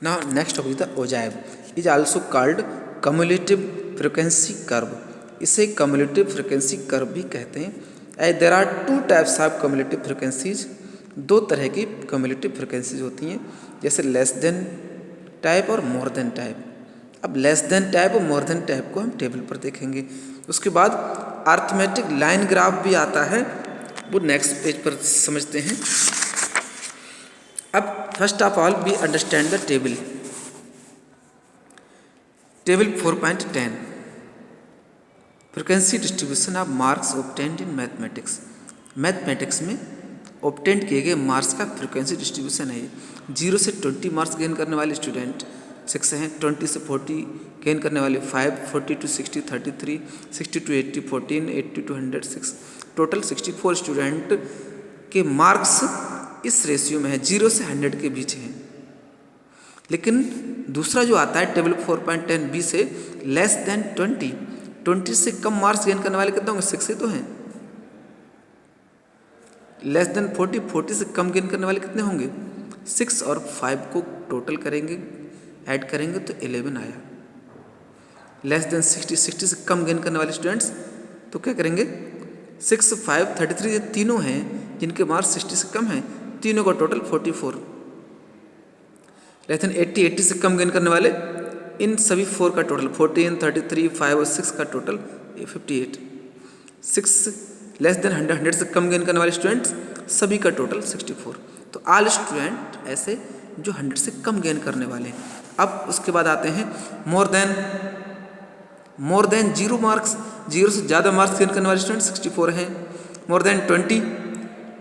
Now next topic is the ogive is also called cumulative frequency curve. इसे cumulative frequency curve भी कहते हैं. There are two types of cumulative frequencies. दो तरह की cumulative frequencies होती हैं, जैसे less than type और more than type. अब less than type और more than type को हम टेबल पर देखेंगे. उसके बाद अर्थमेटिक लाइन ग्राफ भी आता है, वो नेक्स्ट पेज पर समझते हैं. अब first of all we understand the table. Table 4.10 frequency distribution of marks obtained in mathematics. Mathematics में ऑब्टेन्ड किए गए मार्क्स का फ्रीक्वेंसी डिस्ट्रीब्यूशन है. 0 से 20 मार्क्स गेन करने वाले स्टूडेंट 6 हैं, 20 से 40 गेन करने वाले 5, 40 to 60 33, 60 to 80 14, 80 to 100 6. Total 64 student के मार्क्स इस रेशियो में है, 0 से 100 के बीच हैं. लेकिन दूसरा जो आता है टेबल 4.10 बी से लेस देन 20 से कम मार्क्स गेन करने वाले कितने होंगे? 6 ही तो हैं. लेस देन 40 से कम गेन करने वाले कितने होंगे? 6 और 5 को टोटल करेंगे, ऐड करेंगे तो 11 आया. लेस देन 60 से कम गेन करने वाले स्टूडेंट्स तो क्या करेंगे? 6, 5, 33 ये तीनों हैं जिनके मार्क्स 60 से कम हैं, तीनों का टोटल 44. लेस देन 80 से कम गेन करने वाले इन सभी 4 का टोटल 14, 33, 5 और 6 का टोटल 58. 6 लेस देन 100 से कम गेन करने वाले स्टूडेंट्स सभी का टोटल 64. तो ऑल स्टूडेंट ऐसे जो 100 से कम गेन करने वाले हैं. अब उसके बाद आते हैं मोर देन 0 मार्क्स, 0 से ज़्यादा मार्क्स गेन करने वाले स्टूडेंट 64 हैं. मोर देन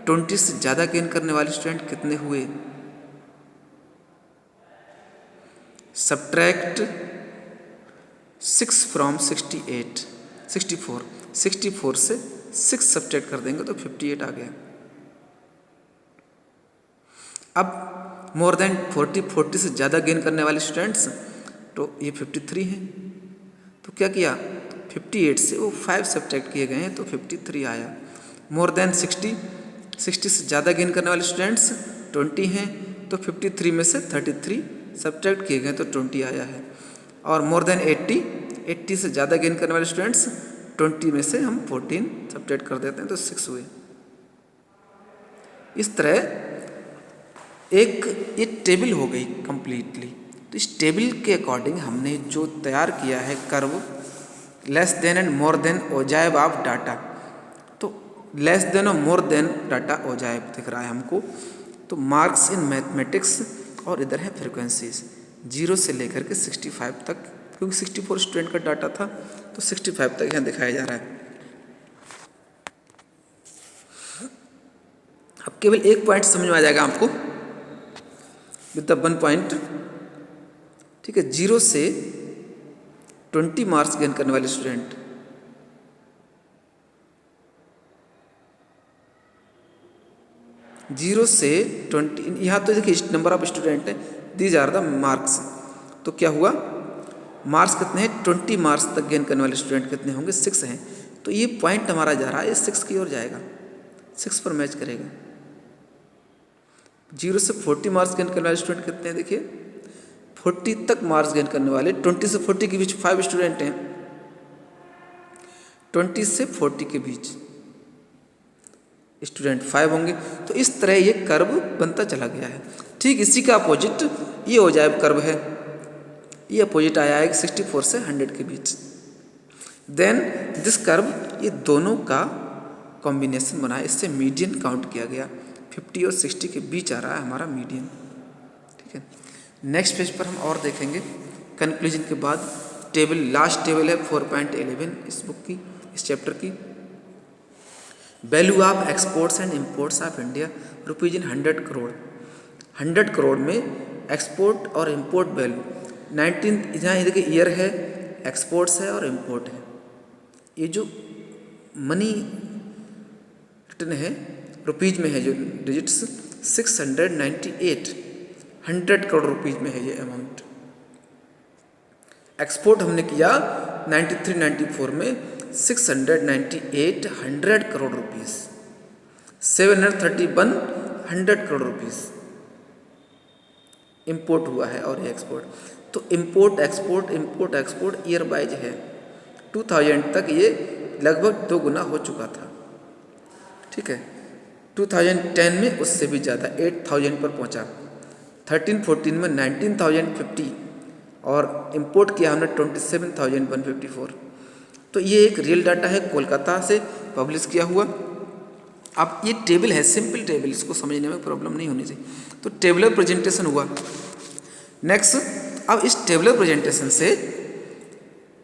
20 से ज़्यादा गेन करने वाले स्टूडेंट कितने हुए? सब्ट्रैक्ट 6 फ्रॉम 64 से 6 सब्ट्रैक्ट कर देंगे तो 58 आ गया. अब मोर देन 40 से ज़्यादा गेन करने वाले स्टूडेंट्स तो ये 53 हैं. तो क्या किया? 58 से वो 5 सब्ट्रैक्ट किए गए हैं तो 53 आया. मोर देन 60 से ज़्यादा गेन करने वाले स्टूडेंट्स 20 हैं तो 53 में से 33 सब्ट्रैक्ट किए गए तो 20 आया है. और मोर देन 80 से ज़्यादा गेन करने वाले स्टूडेंट्स 20 में से हम 14 सब्ट्रैक्ट कर देते हैं तो 6 हुए. इस तरह एक ये टेबल हो गई कंप्लीटली. तो इस टेबल के अकॉर्डिंग हमने जो तैयार किया है curve less than and more than ogive of data. तो लेस देन और मोर देन डाटा ओजाइव दिख रहा है हमको. तो मार्क्स इन मैथमेटिक्स और इधर है फ्रीक्वेंसीज 0 से लेकर के 65 तक, क्योंकि 64 स्टूडेंट का डाटा था तो 65 तक यहाँ दिखाया जा रहा है. अब केवल एक पॉइंट समझ में आ जाएगा आपको विद द 1 पॉइंट. ठीक है, 0 से 20 मार्क्स गेन करने वाले स्टूडेंट जीरो से 20, यहाँ तो देखिए नंबर ऑफ स्टूडेंट है, दीज आर द मार्क्स. तो क्या हुआ? मार्क्स कितने हैं? 20 मार्क्स तक गेन करने वाले स्टूडेंट कितने होंगे? 6 हैं. तो ये पॉइंट हमारा जा रहा है, ये 6 की ओर जाएगा, 6 पर मैच करेगा. 0 से 40 मार्क्स गेन करने वाले स्टूडेंट कितने हैं? देखिए 40 तक मार्क्स गेन करने वाले 20 से 40 के बीच 5 स्टूडेंट हैं. 20 से 40 के बीच स्टूडेंट 5 होंगे. तो इस तरह ये कर्व बनता चला गया है. ठीक इसी का अपोजिट ये ओजाइव कर्व है. ये अपोजिट आया है 64 से 100 के बीच. देन दिस कर्व ये दोनों का कॉम्बिनेशन बना है, इससे मीडियन काउंट किया गया. 50 और 60 के बीच आ रहा है हमारा मीडियन. ठीक है, नेक्स्ट पेज पर हम और देखेंगे कंक्लूजन के बाद. टेबल लास्ट टेबल है 4.11 इस बुक की, इस चैप्टर की. Value of exports and imports of India rupees in 100 crore. 100 crore में एक्सपोर्ट और इम्पोर्ट वैल्यू 19 यहाँ देखिए ईयर है, एक्सपोर्ट्स है और इम्पोर्ट है. ये जो मनी रिटर्न है रुपीज में है, जो डिजिट्स 698 100 करोड़ रुपीज में है ये अमाउंट. एक्सपोर्ट हमने किया 93-94 में 698 100 crore rupees, 731 100 crore rupees. Import हुआ है और ये एक्सपोर्ट। तो इंपोर्ट एक्सपोर्ट ईयर वाइज है। 2000 तक ये लगभग 2 गुना हो चुका था। ठीक है, 2010 में उससे भी ज़्यादा 8000 पर पहुंचा। 13-14 में 19,050 और इंपोर्ट किया हमने 27,154। तो ये एक रियल डाटा है, कोलकाता से पब्लिश किया हुआ। अब ये टेबल है, सिंपल टेबल, इसको समझने में प्रॉब्लम नहीं होनी चाहिए। तो टेबलर प्रेजेंटेशन हुआ। नेक्स्ट, अब इस टेबलर प्रेजेंटेशन से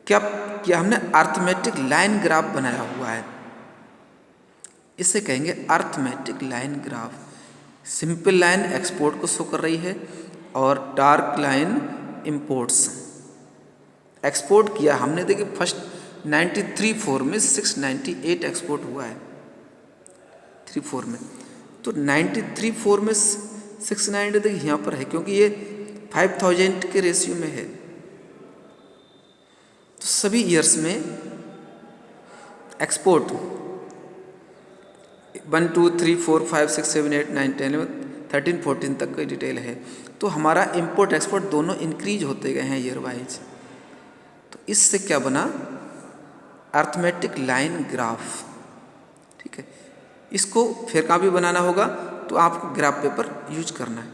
क्या किया हमने, अर्थमेटिक लाइन ग्राफ बनाया हुआ है। इसे कहेंगे arithmetic line graph. Simple line export को शो कर रही है और डार्क लाइन इंपोर्ट्स। एक्सपोर्ट किया हमने, देखिए फर्स्ट 93-4 में 698 एक्सपोर्ट हुआ है 3-4 में। तो 93-4 में 698 देखिए यहाँ पर है, क्योंकि ये 5000 के रेशियो में है। तो सभी ईयर्स में एक्सपोर्ट 1 2 3 4 5 6 7 8 9 10 11 13 14 तक की डिटेल है। तो हमारा इंपोर्ट एक्सपोर्ट दोनों इंक्रीज होते गए हैं ईयर वाइज। तो इससे क्या बना, अर्थमेटिक लाइन ग्राफ। ठीक है, इसको फिर कहाँ भी बनाना होगा तो आपको ग्राफ पेपर यूज करना है।